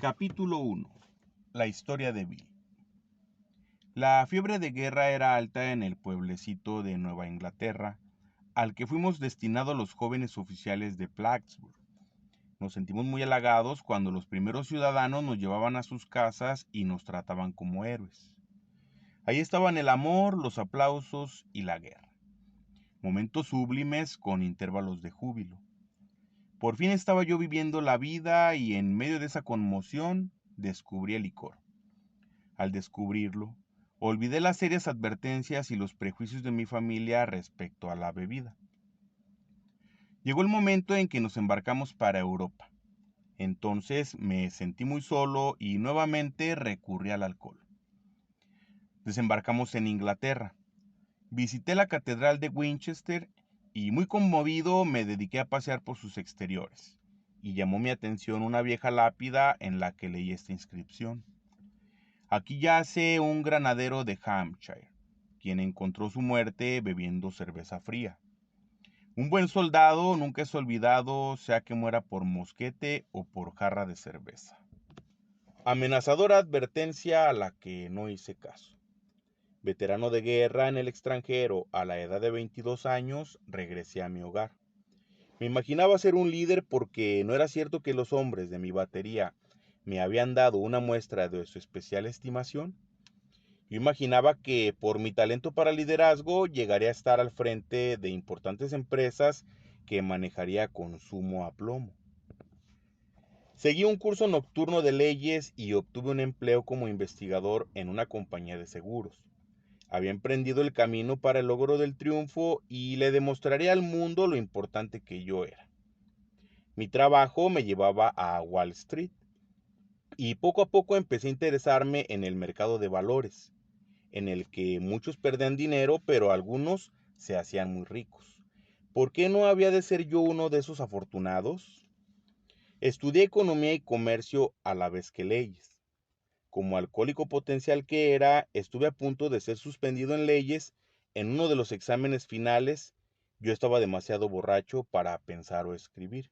Capítulo 1. La historia de Bill. La fiebre de guerra era alta en el pueblecito de Nueva Inglaterra, al que fuimos destinados los jóvenes oficiales de Plattsburgh. Nos sentimos muy halagados cuando los primeros ciudadanos nos llevaban a sus casas y nos trataban como héroes. Ahí estaban el amor, los aplausos y la guerra. Momentos sublimes con intervalos de júbilo. Por fin estaba yo viviendo la vida y en medio de esa conmoción descubrí el licor. Al descubrirlo, olvidé las serias advertencias y los prejuicios de mi familia respecto a la bebida. Llegó el momento en que nos embarcamos para Europa. Entonces me sentí muy solo y nuevamente recurrí al alcohol. Desembarcamos en Inglaterra. Visité la Catedral de Winchester y muy conmovido me dediqué a pasear por sus exteriores. Y llamó mi atención una vieja lápida en la que leí esta inscripción: aquí yace un granadero de Hampshire, quien encontró su muerte bebiendo cerveza fría. Un buen soldado nunca es olvidado, sea que muera por mosquete o por jarra de cerveza. Amenazadora advertencia a la que no hice caso. Veterano de guerra en el extranjero, a la edad de 22 años, regresé a mi hogar. Me imaginaba ser un líder porque no era cierto que los hombres de mi batería me habían dado una muestra de su especial estimación. Yo imaginaba que por mi talento para liderazgo llegaría a estar al frente de importantes empresas que manejaría con sumo aplomo. Seguí un curso nocturno de leyes y obtuve un empleo como investigador en una compañía de seguros. Había emprendido el camino para el logro del triunfo y le demostraría al mundo lo importante que yo era. Mi trabajo me llevaba a Wall Street y poco a poco empecé a interesarme en el mercado de valores, en el que muchos perdían dinero, pero algunos se hacían muy ricos. ¿Por qué no había de ser yo uno de esos afortunados? Estudié economía y comercio a la vez que leyes. Como alcohólico potencial que era, estuve a punto de ser suspendido en leyes en uno de los exámenes finales. Yo estaba demasiado borracho para pensar o escribir.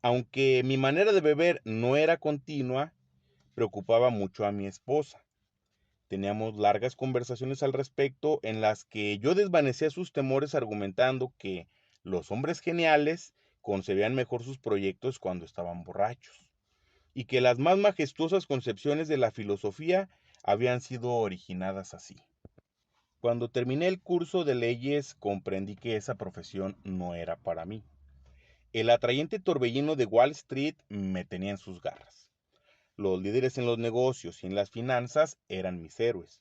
Aunque mi manera de beber no era continua, preocupaba mucho a mi esposa. Teníamos largas conversaciones al respecto en las que yo desvanecía sus temores argumentando que los hombres geniales concebían mejor sus proyectos cuando estaban borrachos y que las más majestuosas concepciones de la filosofía habían sido originadas así. Cuando terminé el curso de leyes comprendí que esa profesión no era para mí. El atrayente torbellino de Wall Street me tenía en sus garras. Los líderes en los negocios y en las finanzas eran mis héroes.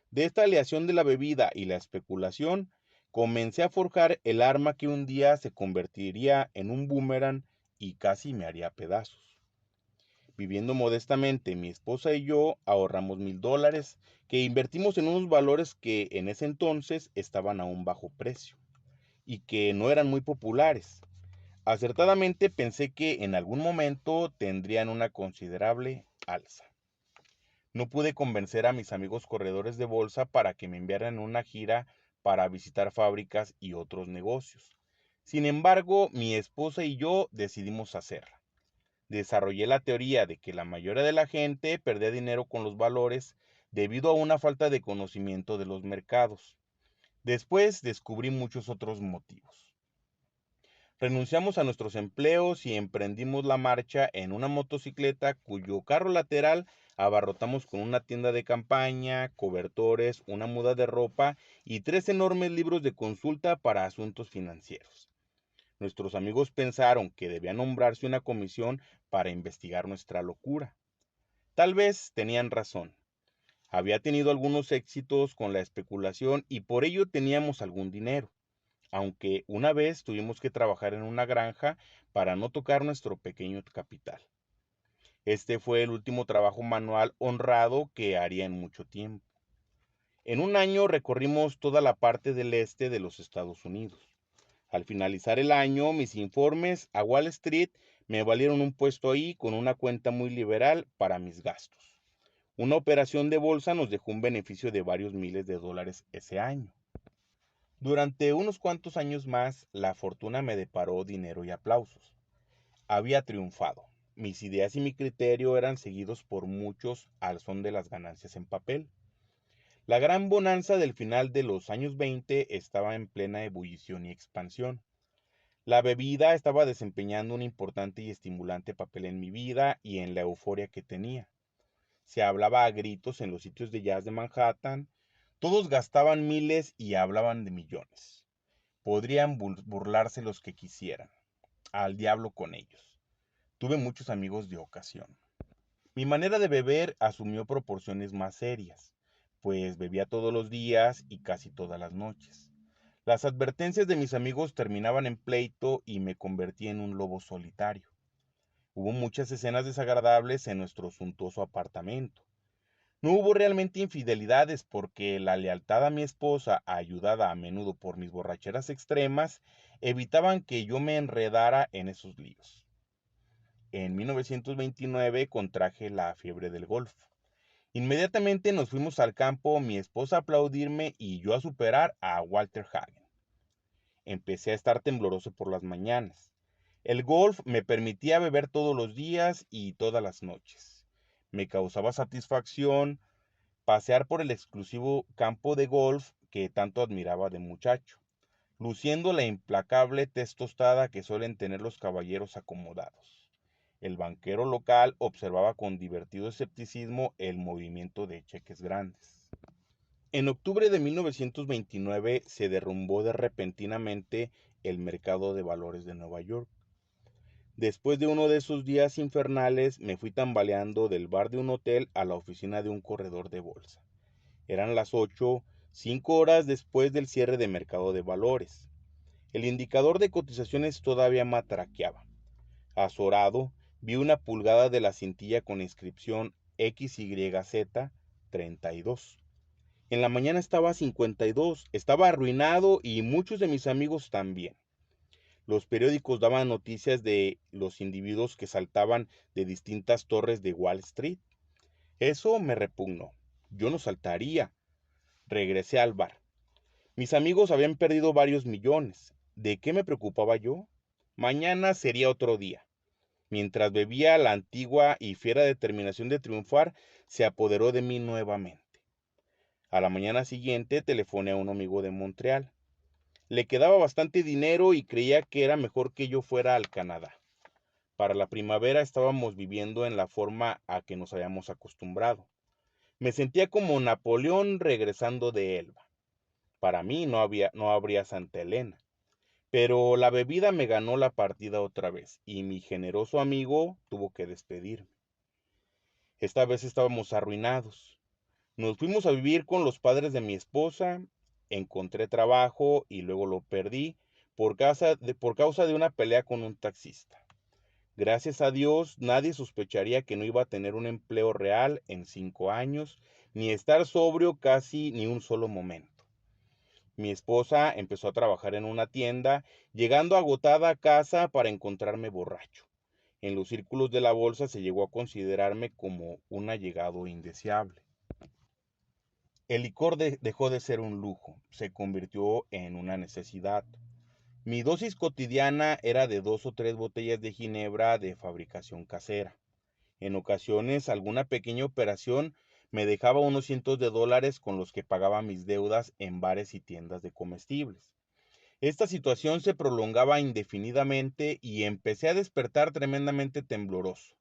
De esta aleación de la bebida y la especulación, comencé a forjar el arma que un día se convertiría en un boomerang y casi me haría pedazos. Viviendo modestamente, mi esposa y yo ahorramos $1000 que invertimos en unos valores que en ese entonces estaban a un bajo precio y que no eran muy populares. Acertadamente pensé que en algún momento tendrían una considerable alza. No pude convencer a mis amigos corredores de bolsa para que me enviaran una gira para visitar fábricas y otros negocios. Sin embargo, mi esposa y yo decidimos hacerla. Desarrollé la teoría de que la mayoría de la gente perdía dinero con los valores debido a una falta de conocimiento de los mercados. Después descubrí muchos otros motivos. Renunciamos a nuestros empleos y emprendimos la marcha en una motocicleta cuyo carro lateral abarrotamos con una tienda de campaña, cobertores, una muda de ropa y 3 enormes libros de consulta para asuntos financieros. Nuestros amigos pensaron que debía nombrarse una comisión para investigar nuestra locura. Tal vez tenían razón. Había tenido algunos éxitos con la especulación y por ello teníamos algún dinero, aunque una vez tuvimos que trabajar en una granja para no tocar nuestro pequeño capital. Este fue el último trabajo manual honrado que haría en mucho tiempo. En un año recorrimos toda la parte del este de los Estados Unidos. Al finalizar el año, mis informes a Wall Street me valieron un puesto ahí con una cuenta muy liberal para mis gastos. Una operación de bolsa nos dejó un beneficio de varios miles de dólares ese año. Durante unos cuantos años más, la fortuna me deparó dinero y aplausos. Había triunfado. mis ideas y mi criterio eran seguidos por muchos al son de las ganancias en papel. La gran bonanza del final de los años 20 estaba en plena ebullición y expansión. La bebida estaba desempeñando un importante y estimulante papel en mi vida y en la euforia que tenía. Se hablaba a gritos en los sitios de jazz de Manhattan, todos gastaban miles y hablaban de millones. Podrían burlarse los que quisieran. Al diablo con ellos. Tuve muchos amigos de ocasión. Mi manera de beber asumió proporciones más serias, pues bebía todos los días y casi todas las noches. Las advertencias de mis amigos terminaban en pleito y me convertí en un lobo solitario. Hubo muchas escenas desagradables en nuestro suntuoso apartamento. No hubo realmente infidelidades porque la lealtad a mi esposa, ayudada a menudo por mis borracheras extremas, evitaban que yo me enredara en esos líos. En 1929 contraje la fiebre del golf. Inmediatamente nos fuimos al campo, mi esposa a aplaudirme y yo a superar a Walter Hagen. Empecé a estar tembloroso por las mañanas. El golf me permitía beber todos los días y todas las noches. Me causaba satisfacción pasear por el exclusivo campo de golf que tanto admiraba de muchacho, luciendo la implacable tez tostada que suelen tener los caballeros acomodados. El banquero local observaba con divertido escepticismo el movimiento de cheques grandes. En octubre de 1929 se derrumbó repentinamente el mercado de valores de Nueva York. Después de uno de esos días infernales, me fui tambaleando del bar de un hotel a la oficina de un corredor de bolsa. Eran las 8, 5 horas después del cierre de mercado de valores. El indicador de cotizaciones todavía matraqueaba. Azorado, vi una pulgada de la cintilla con inscripción XYZ 32. En la mañana estaba a 52, estaba arruinado y muchos de mis amigos también. Los periódicos daban noticias de los individuos que saltaban de distintas torres de Wall Street. Eso me repugnó. Yo no saltaría. Regresé al bar. Mis amigos habían perdido varios millones. ¿De qué me preocupaba yo? Mañana sería otro día. Mientras bebía, la antigua y fiera determinación de triunfar se apoderó de mí nuevamente. A la mañana siguiente telefoné a un amigo de Montreal. Le quedaba bastante dinero y creía que era mejor que yo fuera al Canadá. Para la primavera estábamos viviendo en la forma a que nos habíamos acostumbrado. Me sentía como Napoleón regresando de Elba. Para mí no habría Santa Elena. Pero la bebida me ganó la partida otra vez y mi generoso amigo tuvo que despedirme. Esta vez estábamos arruinados. Nos fuimos a vivir con los padres de mi esposa, encontré trabajo y luego lo perdí por causa de una pelea con un taxista. Gracias a Dios, nadie sospecharía que no iba a tener un empleo real en 5 años, ni estar sobrio casi ni un solo momento. Mi esposa empezó a trabajar en una tienda, llegando agotada a casa para encontrarme borracho. En los círculos de la bolsa se llegó a considerarme como un allegado indeseable. El licor dejó de ser un lujo, se convirtió en una necesidad. Mi dosis cotidiana era de 2 o 3 botellas de ginebra de fabricación casera. En ocasiones, alguna pequeña operación me dejaba unos cientos de dólares con los que pagaba mis deudas en bares y tiendas de comestibles. Esta situación se prolongaba indefinidamente y empecé a despertar tremendamente tembloroso.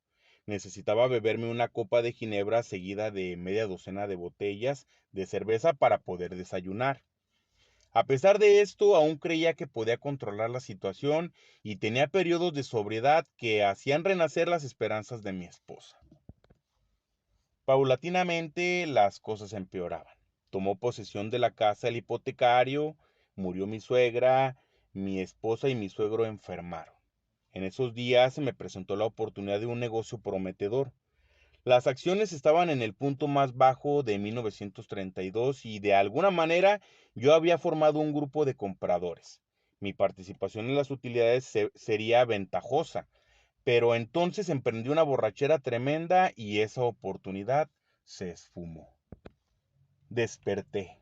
Necesitaba beberme una copa de ginebra seguida de media docena de botellas de cerveza para poder desayunar. A pesar de esto, aún creía que podía controlar la situación y tenía periodos de sobriedad que hacían renacer las esperanzas de mi esposa. Paulatinamente las cosas empeoraban. Tomó posesión de la casa el hipotecario, murió mi suegra, mi esposa y mi suegro enfermaron. En esos días se me presentó la oportunidad de un negocio prometedor. Las acciones estaban en el punto más bajo de 1932 y de alguna manera yo había formado un grupo de compradores. Mi participación en las utilidades sería ventajosa, pero entonces emprendí una borrachera tremenda y esa oportunidad se esfumó. Desperté.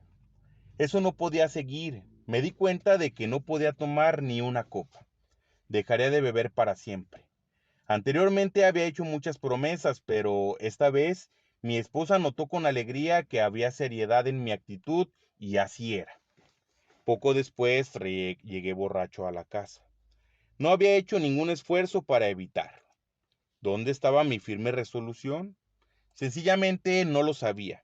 Eso no podía seguir. Me di cuenta de que no podía tomar ni una copa. Dejaría de beber para siempre. Anteriormente había hecho muchas promesas, pero esta vez mi esposa notó con alegría que había seriedad en mi actitud y así era. Poco después llegué borracho a la casa. No había hecho ningún esfuerzo para evitarlo. ¿Dónde estaba mi firme resolución? Sencillamente no lo sabía.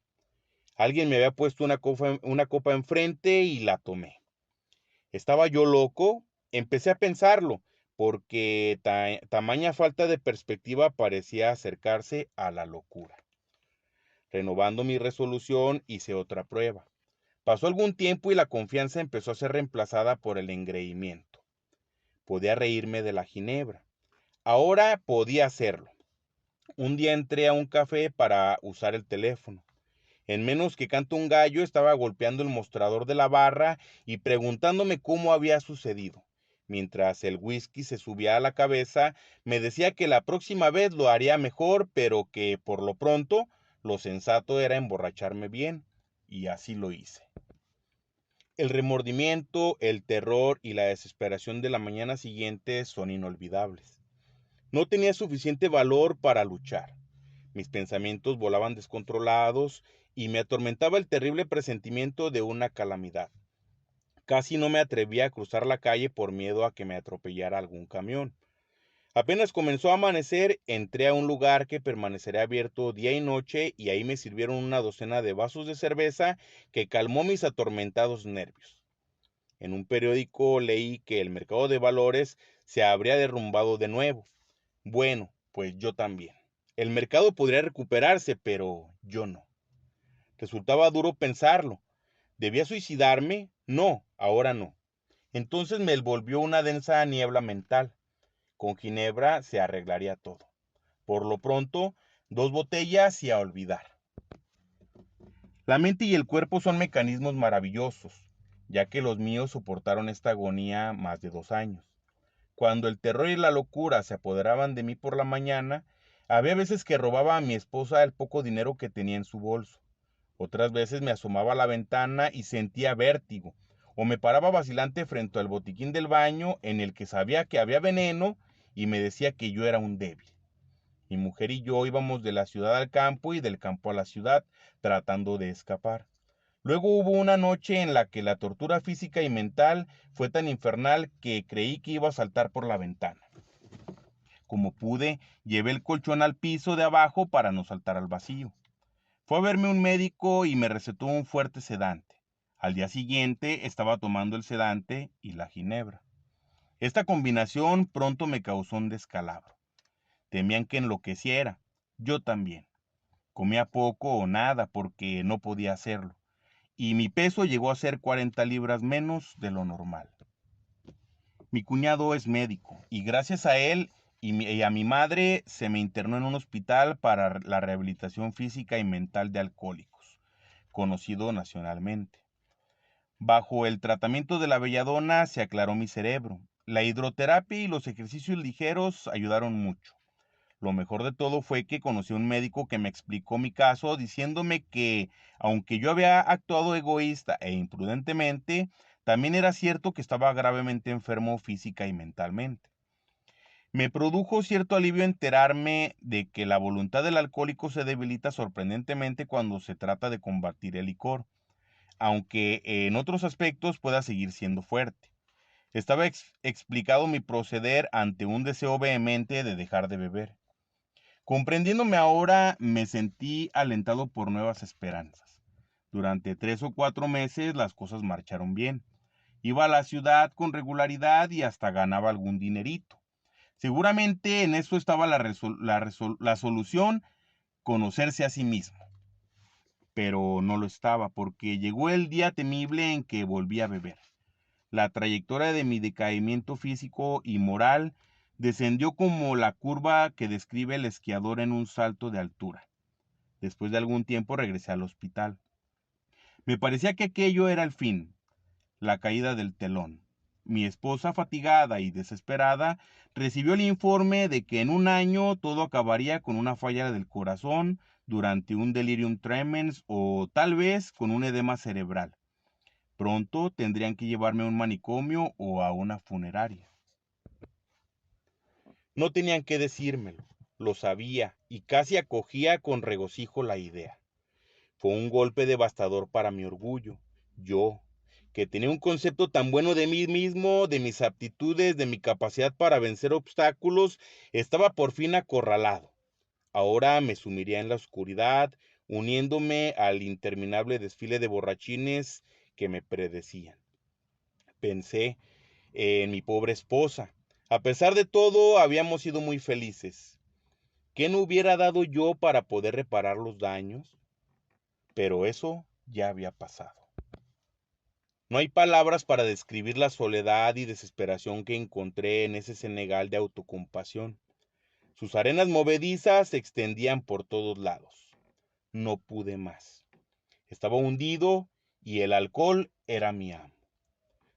Alguien me había puesto una copa enfrente y la tomé. ¿Estaba yo loco? Empecé a pensarlo, porque tamaña falta de perspectiva parecía acercarse a la locura. Renovando mi resolución, hice otra prueba. Pasó algún tiempo y la confianza empezó a ser reemplazada por el engreimiento. Podía reírme de la ginebra. Ahora podía hacerlo. Un día entré a un café para usar el teléfono. En menos que canto un gallo, estaba golpeando el mostrador de la barra y preguntándome cómo había sucedido. Mientras el whisky se subía a la cabeza, me decía que la próxima vez lo haría mejor, pero que por lo pronto lo sensato era emborracharme bien, y así lo hice. El remordimiento, el terror y la desesperación de la mañana siguiente son inolvidables. No tenía suficiente valor para luchar. Mis pensamientos volaban descontrolados y me atormentaba el terrible presentimiento de una calamidad. Casi no me atrevía a cruzar la calle por miedo a que me atropellara algún camión. Apenas comenzó a amanecer, entré a un lugar que permanecerá abierto día y noche y ahí me sirvieron una docena de vasos de cerveza que calmó mis atormentados nervios. En un periódico leí que el mercado de valores se habría derrumbado de nuevo. Bueno, pues yo también. El mercado podría recuperarse, pero yo no. Resultaba duro pensarlo. ¿Debía suicidarme? No, ahora no. Entonces me envolvió una densa niebla mental. Con ginebra se arreglaría todo. Por lo pronto, 2 botellas y a olvidar. La mente y el cuerpo son mecanismos maravillosos, ya que los míos soportaron esta agonía más de 2 años. Cuando el terror y la locura se apoderaban de mí por la mañana, había veces que robaba a mi esposa el poco dinero que tenía en su bolso. Otras veces me asomaba a la ventana y sentía vértigo, o me paraba vacilante frente al botiquín del baño en el que sabía que había veneno y me decía que yo era un débil. Mi mujer y yo íbamos de la ciudad al campo y del campo a la ciudad, tratando de escapar. Luego hubo una noche en la que la tortura física y mental fue tan infernal que creí que iba a saltar por la ventana. Como pude, llevé el colchón al piso de abajo para no saltar al vacío. Fue a verme un médico y me recetó un fuerte sedante. Al día siguiente estaba tomando el sedante y la ginebra. Esta combinación pronto me causó un descalabro. Temían que enloqueciera. Yo también. Comía poco o nada porque no podía hacerlo. Y mi peso llegó a ser 40 libras menos de lo normal. Mi cuñado es médico y gracias a él y a mi madre se me internó en un hospital para la rehabilitación física y mental de alcohólicos, conocido nacionalmente. Bajo el tratamiento de la belladona se aclaró mi cerebro. La hidroterapia y los ejercicios ligeros ayudaron mucho. Lo mejor de todo fue que conocí a un médico que me explicó mi caso diciéndome que, aunque yo había actuado egoísta e imprudentemente, también era cierto que estaba gravemente enfermo física y mentalmente. Me produjo cierto alivio enterarme de que la voluntad del alcohólico se debilita sorprendentemente cuando se trata de combatir el licor, aunque en otros aspectos pueda seguir siendo fuerte. Estaba explicado mi proceder ante un deseo vehemente de dejar de beber. Comprendiéndome ahora, me sentí alentado por nuevas esperanzas. Durante 3 o 4 meses las cosas marcharon bien. Iba a la ciudad con regularidad y hasta ganaba algún dinerito. Seguramente en eso estaba la solución, conocerse a sí mismo. Pero no lo estaba, porque llegó el día temible en que volví a beber. La trayectoria de mi decaimiento físico y moral descendió como la curva que describe el esquiador en un salto de altura. Después de algún tiempo regresé al hospital. Me parecía que aquello era el fin, la caída del telón. Mi esposa, fatigada y desesperada, recibió el informe de que en un año todo acabaría con una falla del corazón durante un delirium tremens o tal vez con un edema cerebral. Pronto tendrían que llevarme a un manicomio o a una funeraria. No tenían que decírmelo, lo sabía y casi acogía con regocijo la idea. Fue un golpe devastador para mi orgullo. Yo, que tenía un concepto tan bueno de mí mismo, de mis aptitudes, de mi capacidad para vencer obstáculos, estaba por fin acorralado. Ahora me sumiría en la oscuridad, uniéndome al interminable desfile de borrachines que me predecían. Pensé en mi pobre esposa. A pesar de todo, habíamos sido muy felices. ¿Qué no hubiera dado yo para poder reparar los daños? Pero eso ya había pasado. No hay palabras para describir la soledad y desesperación que encontré en ese Senegal de autocompasión. Sus arenas movedizas se extendían por todos lados. No pude más. Estaba hundido y el alcohol era mi amo.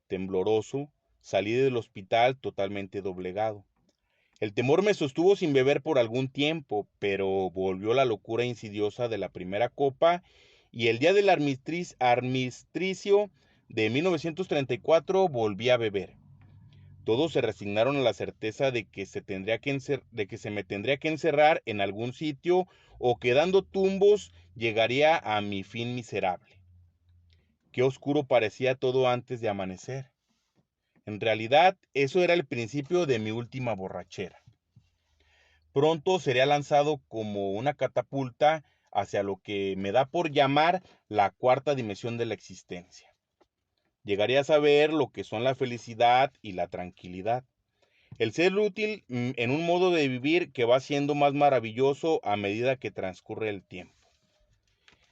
Tembloroso, salí del hospital totalmente doblegado. El temor me sostuvo sin beber por algún tiempo, pero volvió la locura insidiosa de la primera copa y el día del armisticio de 1934 volví a beber. Todos se resignaron a la certeza de que se me tendría que encerrar en algún sitio o que dando tumbos llegaría a mi fin miserable. Qué oscuro parecía todo antes de amanecer. En realidad, eso era el principio de mi última borrachera. Pronto sería lanzado como una catapulta hacia lo que me da por llamar la cuarta dimensión de la existencia. Llegaría a saber lo que son la felicidad y la tranquilidad. El ser útil en un modo de vivir que va siendo más maravilloso a medida que transcurre el tiempo.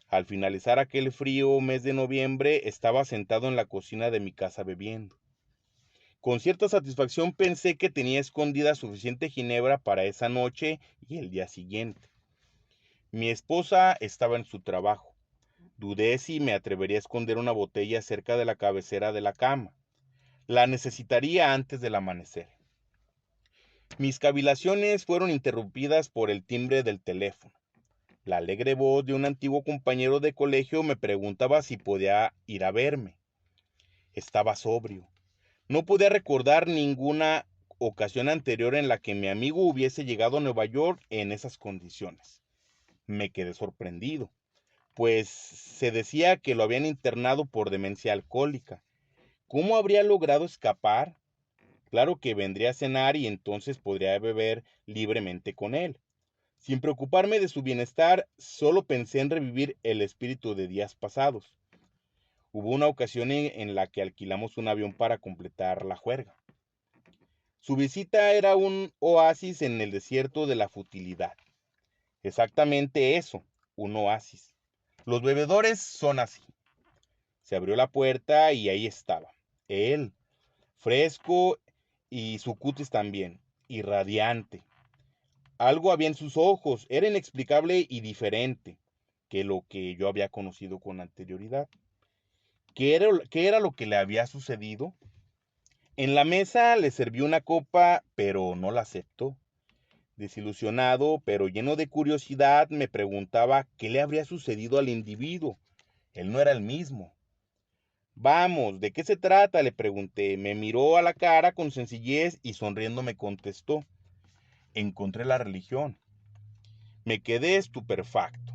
Al finalizar aquel frío mes de noviembre, estaba sentado en la cocina de mi casa bebiendo. Con cierta satisfacción pensé que tenía escondida suficiente ginebra para esa noche y el día siguiente. Mi esposa estaba en su trabajo. Dudé si me atrevería a esconder una botella cerca de la cabecera de la cama. La necesitaría antes del amanecer. Mis cavilaciones fueron interrumpidas por el timbre del teléfono. La alegre voz de un antiguo compañero de colegio me preguntaba si podía ir a verme. Estaba sobrio. No podía recordar ninguna ocasión anterior en la que mi amigo hubiese llegado a Nueva York en esas condiciones. Me quedé sorprendido, pues se decía que lo habían internado por demencia alcohólica. ¿Cómo habría logrado escapar? Claro que vendría a cenar y entonces podría beber libremente con él. Sin preocuparme de su bienestar, solo pensé en revivir el espíritu de días pasados. Hubo una ocasión en la que alquilamos un avión para completar la juerga. Su visita era un oasis en el desierto de la futilidad. Exactamente eso, un oasis. Los bebedores son así. Se abrió la puerta y ahí estaba. Él, fresco y su cutis también, y radiante. Algo había en sus ojos, era inexplicable y diferente que lo que yo había conocido con anterioridad. ¿Qué era lo que le había sucedido? En la mesa le serví una copa, pero no la aceptó. Desilusionado, pero lleno de curiosidad, me preguntaba qué le habría sucedido al individuo. Él no era el mismo. Vamos, ¿de qué se trata?, le pregunté. Me miró a la cara con sencillez y sonriendo me contestó. Encontré la religión. Me quedé estupefacto.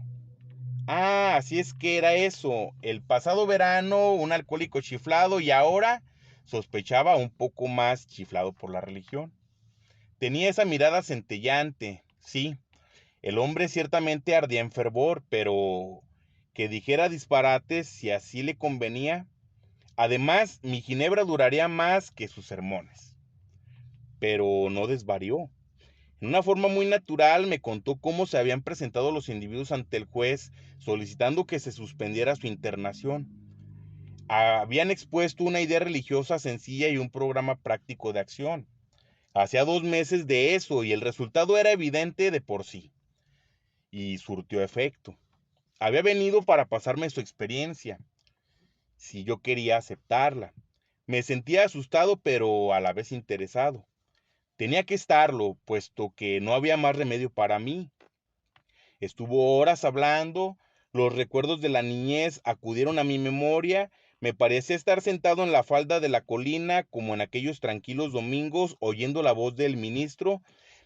Ah, así es que era eso. El pasado verano, un alcohólico chiflado y ahora sospechaba un poco más chiflado por la religión. Tenía esa mirada centellante, sí. El hombre ciertamente ardía en fervor, pero que dijera disparates si así le convenía. Además, mi ginebra duraría más que sus sermones. Pero no desvarió. En una forma muy natural me contó cómo se habían presentado los individuos ante el juez solicitando que se suspendiera su internación. Habían expuesto una idea religiosa sencilla y un programa práctico de acción. Hacía 2 meses de eso y el resultado era evidente de por sí. Y surtió efecto. Había venido para pasarme su experiencia, si yo quería aceptarla. Me sentía asustado pero a la vez interesado. Tenía que estarlo, puesto que no había más remedio para mí. Estuvo horas hablando, los recuerdos de la niñez acudieron a mi memoria, me parecía estar sentado en la falda de la colina como en aquellos tranquilos domingos oyendo la voz del ministro,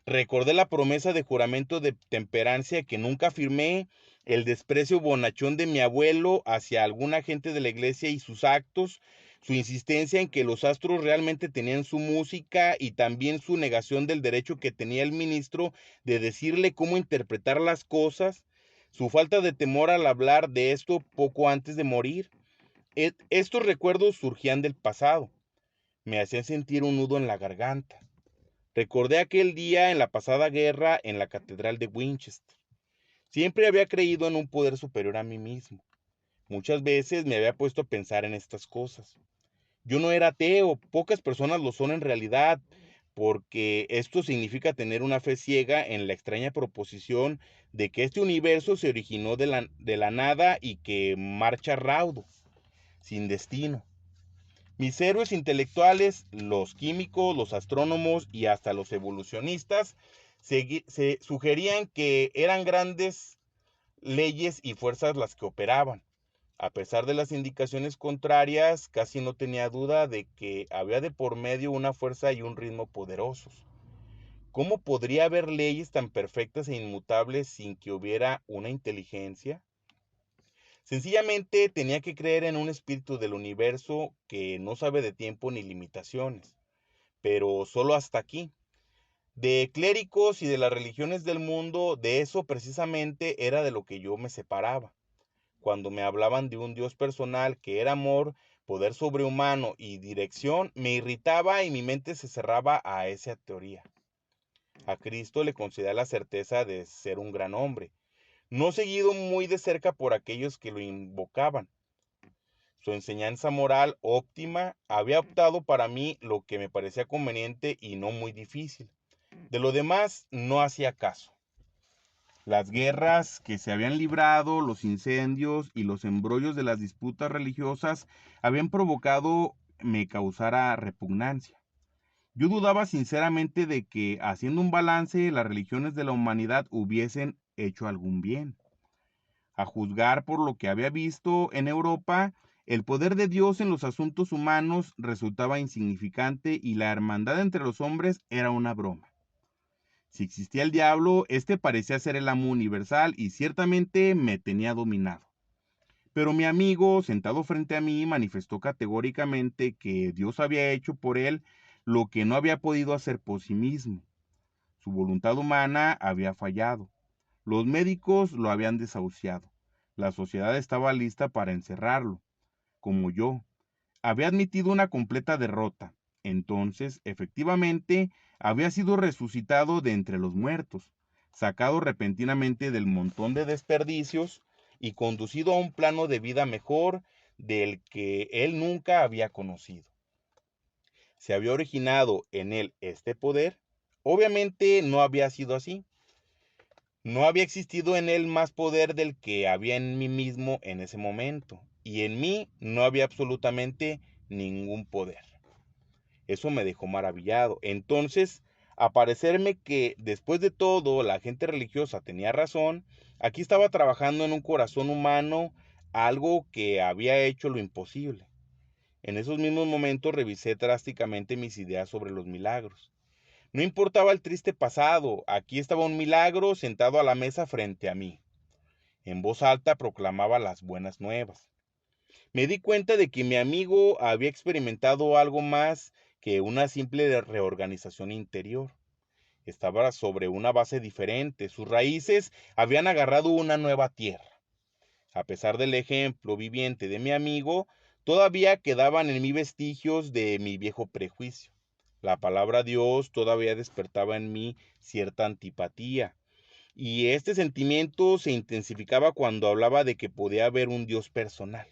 Recordé la promesa de juramento de temperancia que nunca firmé, el desprecio bonachón de mi abuelo hacia alguna gente de la iglesia y sus actos, su insistencia en que los astros realmente tenían su música y también su negación del derecho que tenía el ministro de decirle cómo interpretar las cosas, su falta de temor al hablar de esto poco antes de morir. Estos recuerdos surgían del pasado, me hacían sentir un nudo en la garganta. Recordé aquel día en la pasada guerra en la catedral de Winchester. Siempre había creído en un poder superior a mí mismo. Muchas veces me había puesto a pensar en estas cosas. Yo no era ateo, pocas personas lo son en realidad, porque esto significa tener una fe ciega en la extraña proposición de que este universo se originó de la nada y que marcha raudo, sin destino. Mis héroes intelectuales, los químicos, los astrónomos y hasta los evolucionistas, se sugerían que eran grandes leyes y fuerzas las que operaban. A pesar de las indicaciones contrarias, casi no tenía duda de que había de por medio una fuerza y un ritmo poderosos. ¿Cómo podría haber leyes tan perfectas e inmutables sin que hubiera una inteligencia? Sencillamente tenía que creer en un espíritu del universo que no sabe de tiempo ni limitaciones, pero solo hasta aquí. De clérigos y de las religiones del mundo, de eso precisamente era de lo que yo me separaba. Cuando me hablaban de un Dios personal que era amor, poder sobrehumano y dirección, me irritaba y mi mente se cerraba a esa teoría. A Cristo le concedía la certeza de ser un gran hombre, no seguido muy de cerca por aquellos que lo invocaban. Su enseñanza moral óptima había optado para mí lo que me parecía conveniente y no muy difícil. De lo demás no hacía caso. Las guerras que se habían librado, los incendios y los embrollos de las disputas religiosas habían provocado me causara repugnancia. Yo dudaba sinceramente de que, haciendo un balance, las religiones de la humanidad hubiesen hecho algún bien. A juzgar por lo que había visto en Europa, el poder de Dios en los asuntos humanos resultaba insignificante y la hermandad entre los hombres era una broma. Si existía el diablo, este parecía ser el amo universal y ciertamente me tenía dominado. Pero mi amigo, sentado frente a mí, manifestó categóricamente que Dios había hecho por él lo que no había podido hacer por sí mismo. Su voluntad humana había fallado. Los médicos lo habían desahuciado. La sociedad estaba lista para encerrarlo, como yo. Había admitido una completa derrota. Entonces, efectivamente, había sido resucitado de entre los muertos, sacado repentinamente del montón de desperdicios y conducido a un plano de vida mejor del que él nunca había conocido. ¿Se había originado en él este poder? Obviamente no había sido así. No había existido en él más poder del que había en mí mismo en ese momento, y en mí no había absolutamente ningún poder. Eso me dejó maravillado. Entonces, a parecerme que después de todo la gente religiosa tenía razón, aquí estaba trabajando en un corazón humano algo que había hecho lo imposible. En esos mismos momentos revisé drásticamente mis ideas sobre los milagros. No importaba el triste pasado, aquí estaba un milagro sentado a la mesa frente a mí. En voz alta proclamaba las buenas nuevas. Me di cuenta de que mi amigo había experimentado algo más que una simple reorganización interior. Estaba sobre una base diferente, sus raíces habían agarrado una nueva tierra. A pesar del ejemplo viviente de mi amigo, todavía quedaban en mí vestigios de mi viejo prejuicio. La palabra Dios todavía despertaba en mí cierta antipatía, y este sentimiento se intensificaba cuando hablaba de que podía haber un Dios personal.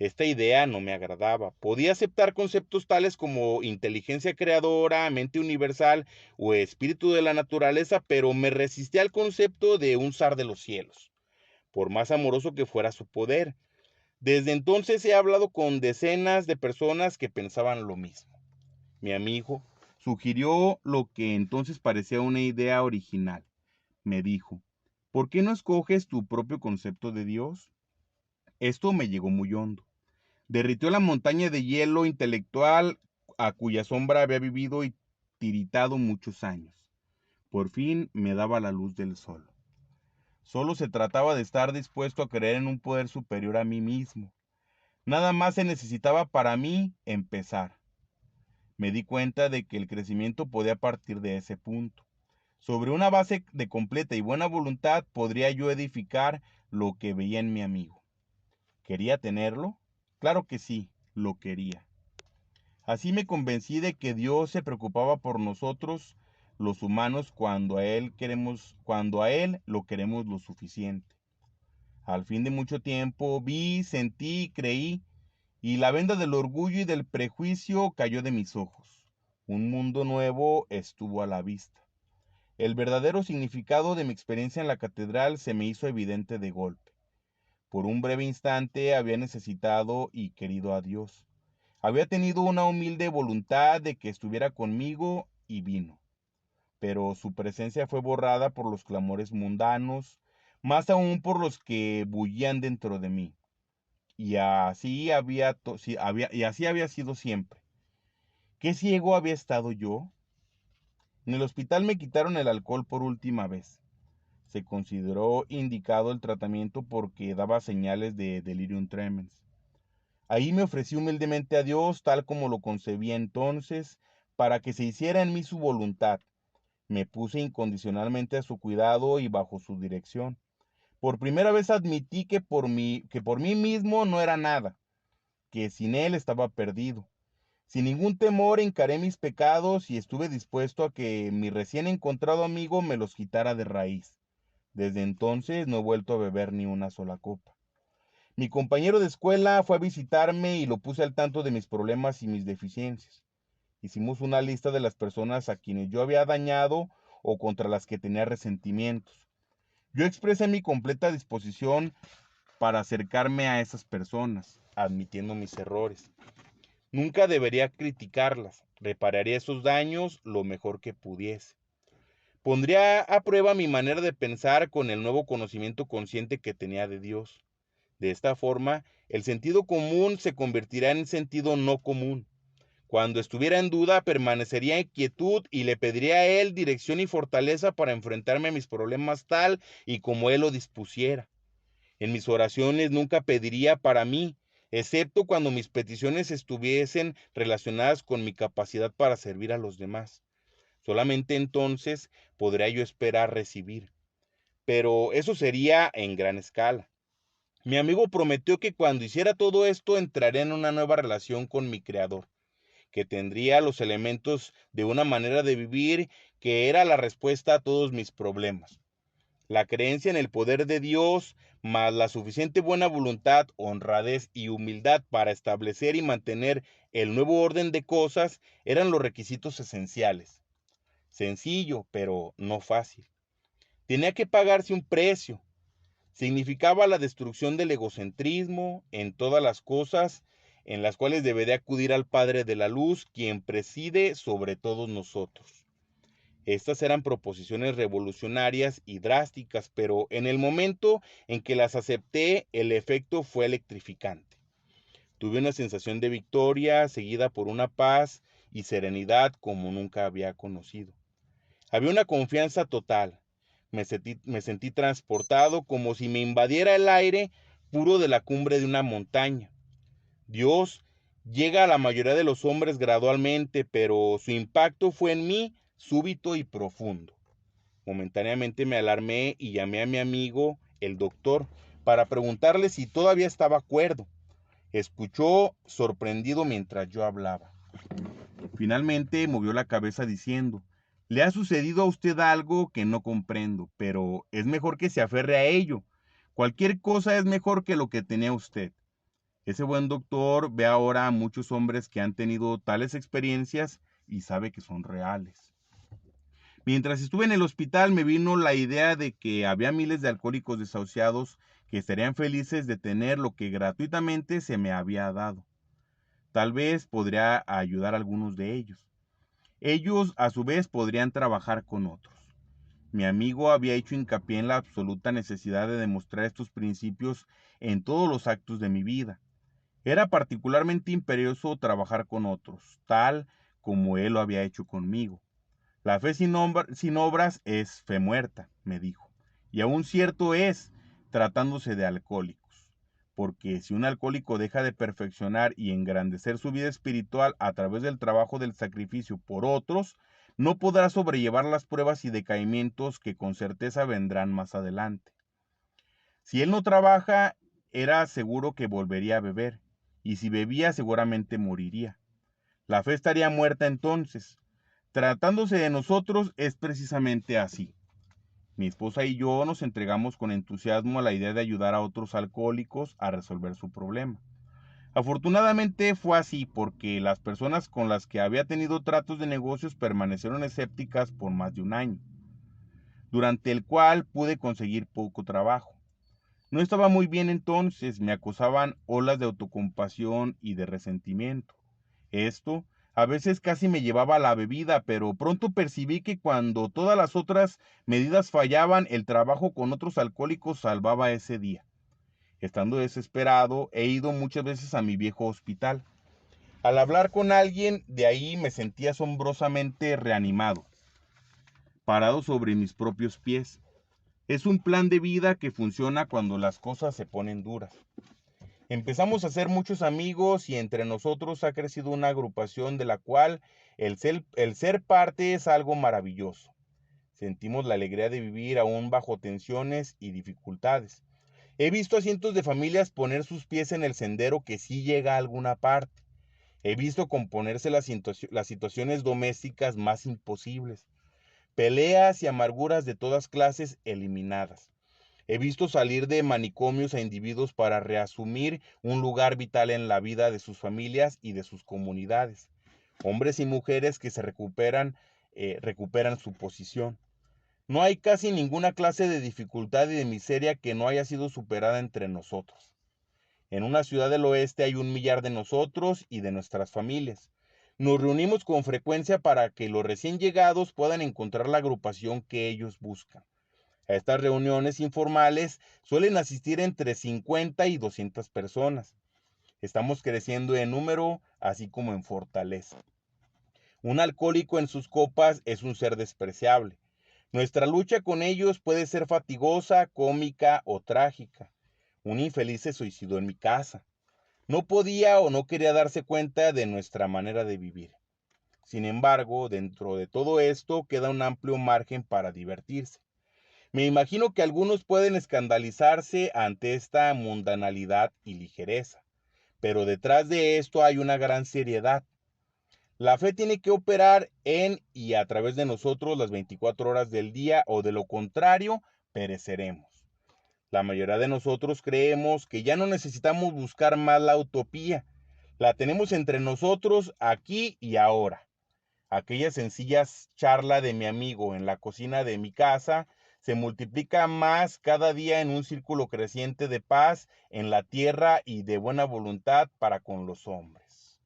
Esta idea no me agradaba. Podía aceptar conceptos tales como inteligencia creadora, mente universal o espíritu de la naturaleza, pero me resistía al concepto de un zar de los cielos, por más amoroso que fuera su poder. Desde entonces he hablado con decenas de personas que pensaban lo mismo. Mi amigo sugirió lo que entonces parecía una idea original. Me dijo, ¿por qué no escoges tu propio concepto de Dios? Esto me llegó muy hondo. Derritió la montaña de hielo intelectual a cuya sombra había vivido y tiritado muchos años. Por fin me daba la luz del sol. Solo se trataba de estar dispuesto a creer en un poder superior a mí mismo. Nada más se necesitaba para mí empezar. Me di cuenta de que el crecimiento podía partir de ese punto. Sobre una base de completa y buena voluntad podría yo edificar lo que veía en mi amigo. ¿Quería tenerlo? Claro que sí, lo quería. Así me convencí de que Dios se preocupaba por nosotros, los humanos, cuando a Él lo queremos lo suficiente. Al fin de mucho tiempo vi, sentí, creí, y la venda del orgullo y del prejuicio cayó de mis ojos. Un mundo nuevo estuvo a la vista. El verdadero significado de mi experiencia en la catedral se me hizo evidente de golpe. Por un breve instante había necesitado y querido a Dios. Había tenido una humilde voluntad de que estuviera conmigo y vino, pero su presencia fue borrada por los clamores mundanos, más aún por los que bullían dentro de mí. Y así había sido siempre. ¿Qué ciego había estado yo? En el hospital me quitaron el alcohol por última vez. Se consideró indicado el tratamiento porque daba señales de delirium tremens. Ahí me ofrecí humildemente a Dios, tal como lo concebía entonces, para que se hiciera en mí su voluntad. Me puse incondicionalmente a su cuidado y bajo su dirección. Por primera vez admití que por mí mismo no era nada, que sin Él estaba perdido. Sin ningún temor encaré mis pecados y estuve dispuesto a que mi recién encontrado amigo me los quitara de raíz. Desde entonces no he vuelto a beber ni una sola copa. Mi compañero de escuela fue a visitarme y lo puse al tanto de mis problemas y mis deficiencias. Hicimos una lista de las personas a quienes yo había dañado o contra las que tenía resentimientos. Yo expresé mi completa disposición para acercarme a esas personas, admitiendo mis errores. Nunca debería criticarlas, repararía esos daños lo mejor que pudiese. Pondría a prueba mi manera de pensar con el nuevo conocimiento consciente que tenía de Dios. De esta forma, el sentido común se convertirá en sentido no común. Cuando estuviera en duda, permanecería en quietud y le pediría a Él dirección y fortaleza para enfrentarme a mis problemas tal y como Él lo dispusiera. En mis oraciones nunca pediría para mí, excepto cuando mis peticiones estuviesen relacionadas con mi capacidad para servir a los demás. Solamente entonces podría yo esperar recibir. Pero eso sería en gran escala. Mi amigo prometió que cuando hiciera todo esto entraría en una nueva relación con mi Creador, que tendría los elementos de una manera de vivir que era la respuesta a todos mis problemas. La creencia en el poder de Dios, más la suficiente buena voluntad, honradez y humildad para establecer y mantener el nuevo orden de cosas eran los requisitos esenciales. Sencillo, pero no fácil. Tenía que pagarse un precio. Significaba la destrucción del egocentrismo en todas las cosas en las cuales debería acudir al Padre de la Luz, quien preside sobre todos nosotros. Estas eran proposiciones revolucionarias y drásticas, pero en el momento en que las acepté, el efecto fue electrificante. Tuve una sensación de victoria, seguida por una paz y serenidad como nunca había conocido. Había una confianza total. Me sentí transportado como si me invadiera el aire puro de la cumbre de una montaña. Dios llega a la mayoría de los hombres gradualmente, pero su impacto fue en mí súbito y profundo. Momentáneamente me alarmé y llamé a mi amigo, el doctor, para preguntarle si todavía estaba cuerdo. Escuchó sorprendido mientras yo hablaba. Finalmente movió la cabeza diciendo: le ha sucedido a usted algo que no comprendo, pero es mejor que se aferre a ello. Cualquier cosa es mejor que lo que tenía usted. Ese buen doctor ve ahora a muchos hombres que han tenido tales experiencias y sabe que son reales. Mientras estuve en el hospital me vino la idea de que había miles de alcohólicos desahuciados que estarían felices de tener lo que gratuitamente se me había dado. Tal vez podría ayudar a algunos de ellos. Ellos, a su vez, podrían trabajar con otros. Mi amigo había hecho hincapié en la absoluta necesidad de demostrar estos principios en todos los actos de mi vida. Era particularmente imperioso trabajar con otros, tal como él lo había hecho conmigo. La fe sin obras es fe muerta, me dijo. Y aún cierto es, tratándose de alcohólicos. Porque si un alcohólico deja de perfeccionar y engrandecer su vida espiritual a través del trabajo del sacrificio por otros, no podrá sobrellevar las pruebas y decaimientos que con certeza vendrán más adelante. Si él no trabaja, era seguro que volvería a beber, y si bebía seguramente moriría. La fe estaría muerta entonces. Tratándose de nosotros es precisamente así. Mi esposa y yo nos entregamos con entusiasmo a la idea de ayudar a otros alcohólicos a resolver su problema. Afortunadamente fue así porque las personas con las que había tenido tratos de negocios permanecieron escépticas por más de un año, durante el cual pude conseguir poco trabajo. No estaba muy bien entonces, me acosaban olas de autocompasión y de resentimiento. Esto a veces casi me llevaba a la bebida, pero pronto percibí que cuando todas las otras medidas fallaban, el trabajo con otros alcohólicos salvaba ese día. Estando desesperado, he ido muchas veces a mi viejo hospital. Al hablar con alguien de ahí me sentí asombrosamente reanimado, parado sobre mis propios pies. Es un plan de vida que funciona cuando las cosas se ponen duras. Empezamos a hacer muchos amigos y entre nosotros ha crecido una agrupación de la cual el ser parte es algo maravilloso. Sentimos la alegría de vivir aún bajo tensiones y dificultades. He visto a cientos de familias poner sus pies en el sendero que sí llega a alguna parte. He visto componerse las situaciones domésticas más imposibles. Peleas y amarguras de todas clases eliminadas. He visto salir de manicomios a individuos para reasumir un lugar vital en la vida de sus familias y de sus comunidades. Hombres y mujeres que recuperan su posición. No hay casi ninguna clase de dificultad y de miseria que no haya sido superada entre nosotros. En una ciudad del oeste hay 1 millar de nosotros y de nuestras familias. Nos reunimos con frecuencia para que los recién llegados puedan encontrar la agrupación que ellos buscan. A estas reuniones informales suelen asistir entre 50 y 200 personas. Estamos creciendo en número, así como en fortaleza. Un alcohólico en sus copas es un ser despreciable. Nuestra lucha con ellos puede ser fatigosa, cómica o trágica. Un infeliz se suicidó en mi casa. No podía o no quería darse cuenta de nuestra manera de vivir. Sin embargo, dentro de todo esto queda un amplio margen para divertirse. Me imagino que algunos pueden escandalizarse ante esta mundanalidad y ligereza, pero detrás de esto hay una gran seriedad. La fe tiene que operar en y a través de nosotros las 24 horas del día o de lo contrario, pereceremos. La mayoría de nosotros creemos que ya no necesitamos buscar más la utopía. La tenemos entre nosotros aquí y ahora. Aquella sencilla charla de mi amigo en la cocina de mi casa se multiplica más cada día en un círculo creciente de paz en la tierra y de buena voluntad para con los hombres.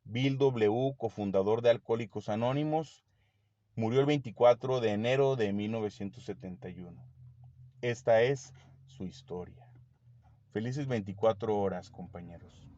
Bill W., cofundador de Alcohólicos Anónimos, murió el 24 de enero de 1971. Esta es su historia. Felices 24 horas, compañeros.